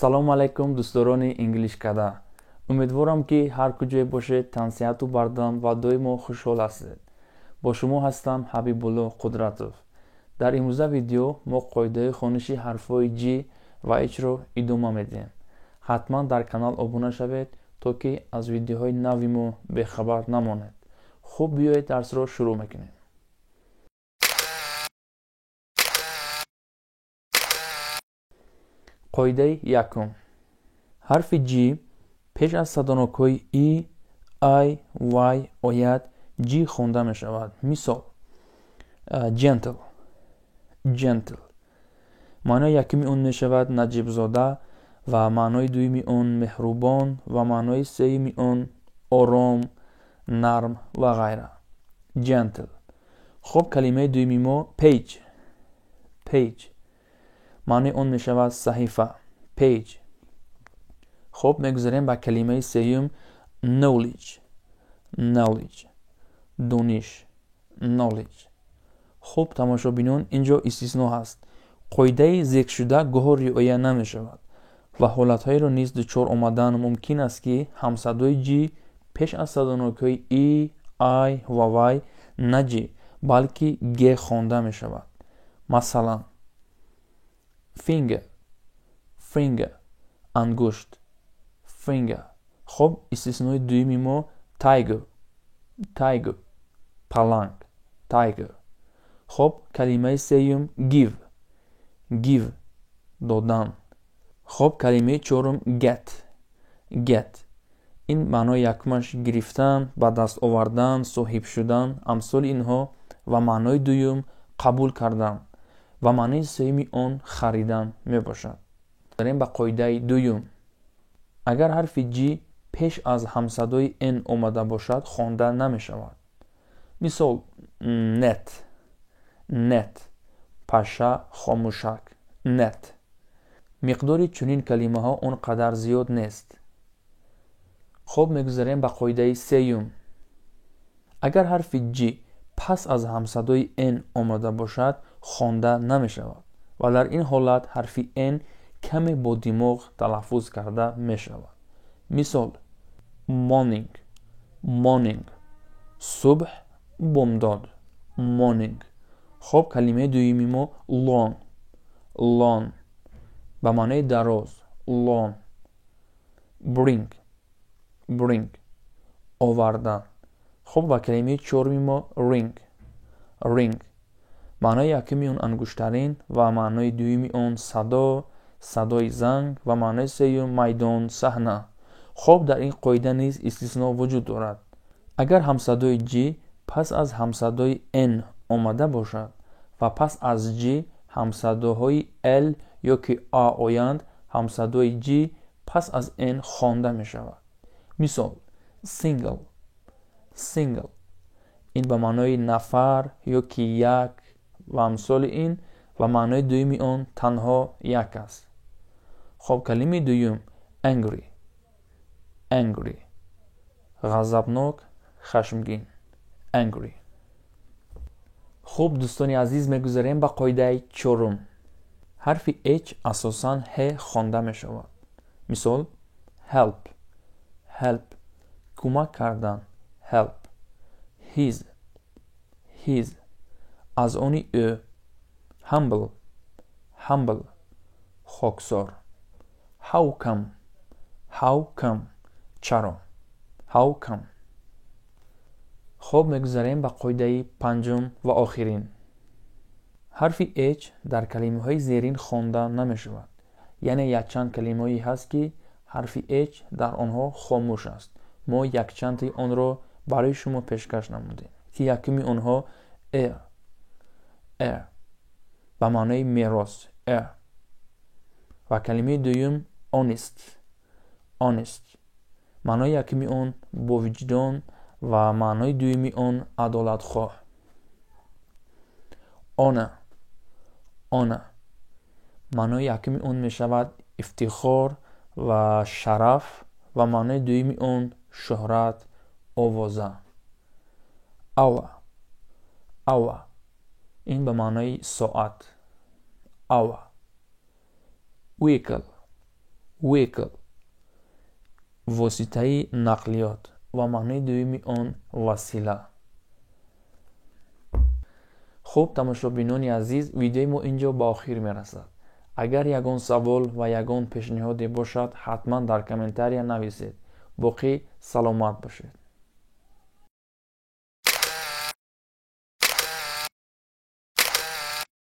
салому алайкум дӯстдорони инглишкада. Умедворам ки ҳар куҷое бошед тансиҳату бардам ва доимо хушҳол ҳастед. Бо шумо ҳастам Ҳабибулло Қудратов. Дар имрӯза видео мо қоидаҳои хониши ҳарфҳои G ва H-ро идома медиҳем. ҳатман дар канал обуна шавед, то ки аз видеоҳои нави мо бехабар намонед. хуб, биёед дарсро шурӯъ мекунем. қоидаи якум. ҳарфи G пеш аз садонокҳои E, I, Y ояд G хонда мешавад. Мисол: gentle, gentle. маънои якуми он мешавад наҷибзода ва маънои дуюми он меҳрубон ва маънои сеюми он ором, нарм ва ғайра. Gentle. хуб, калимаи дуюми мо page, page. маънои он мешавад саҳифа. Page. хуб, мегузарем ба калимаи сеюм knowledge, knowledge. дониш, knowledge. хуб, тамошобинон, инҷо истисно ҳаст. қоидаи зикршуда гоҳо риоя намешавад ва ҳолатҳоеро низ дучор омадан мумкин аст ки ҳамсадои G пеш аз садонокҳои E, I ва Y на G балки G хонда мешавад. Масалан: finger, finger. ангушт, finger. хуб, истиснои дуюми мо tiger, tiger. паланг, tiger. хуб, калимаи сеюм give, give. додан. хуб, калимаи чорум get, get. ин маънои якумаш гирифтан, ба даст овардан, соҳиб шудан, амсоли инҳо ва маънои дуюм қабул кардан ва маънои сеюми он харидан мебошад. дарем ба қоидаи дуюм. агар ҳарфи G пеш аз ҳамсадои N омада бошад, хонда намешавад. мисол: net, net. паша, хомӯшак. net. миқдори чунин калимаҳо он қадар зиёд нест. хуб, мегузарем ба қоидаи сеюм. агар ҳарфи G пас аз ҳамсадои N омада бошад, хонда намешавад ва дар ин ҳолат ҳарфи N каме бо димоғ талаффуз карда мешавад. мисол: morning, morning. субҳ, бомдод. morning. хуб, калимаи дуюми мо long, long. ба маънои дароз. long. bring, bring. овардан. хуб, ва калимаи чорми мо ring, ring. маънои якуми он ангуштарин ва маънои дуюми он садо, садои занг ва маънои сеюм майдон, саҳна. хуб, дар ин қоида низ истисно вуҷуд дорад. агар ҳамсадои G пас аз ҳамсадои N омада бошад ва пас аз G ҳамсадоҳои L ё ки A оянд, ҳамсадои G пас аз N хонда мешавад. мисол: single, single. ин ба маънои нафар ё ки як ва амсоли ин ва маънои дуюми он танҳо як аст. хуб, калимаи дуюм angry, angry. ғазабнок, хашмгин. angry. хуб, дӯстони азиз, мегузарем ба қоидаи чорум. ҳарфи H асосан H хонда мешавад. мисол: help, help. кӯмак кардан. help. his, his. аз они ӯ. humble, humble. хоксор. how come, how come. чаро. how come. хуб, мегузарем ба қоидаи панҷум ва охирин. ҳарфи H дар калимаҳои зерин хонда намешавад. яъне якчанд калимаҳое ҳаст ки ҳарфи H дар онҳо хомӯш аст. мо якчанди онро барои шумо пешкаш намудем ки якуми онҳо air, air. ба маънои мерос. air. ва калимаи дуюм honest, honest. маънои якуми он бовиҷдон ва маънои дуюми он адолатхоҳ. honor, honor. маънои якуми он мешавад ифтихор ва шараф ва маънои дуюми он шӯҳрат, овоза. hour, hour. ин ба маънои соат. hour. vehicle, vehicle واسطه نقلیات و معنی دومی آن وسیله. خب تماشابینان عزیز، ویدیو ما اینجا به آخر میرسد. اگر یگان سوال و یگان پیشنهادی باشد حتما در کامنتاریا نویسید. باقی سلامت باشید.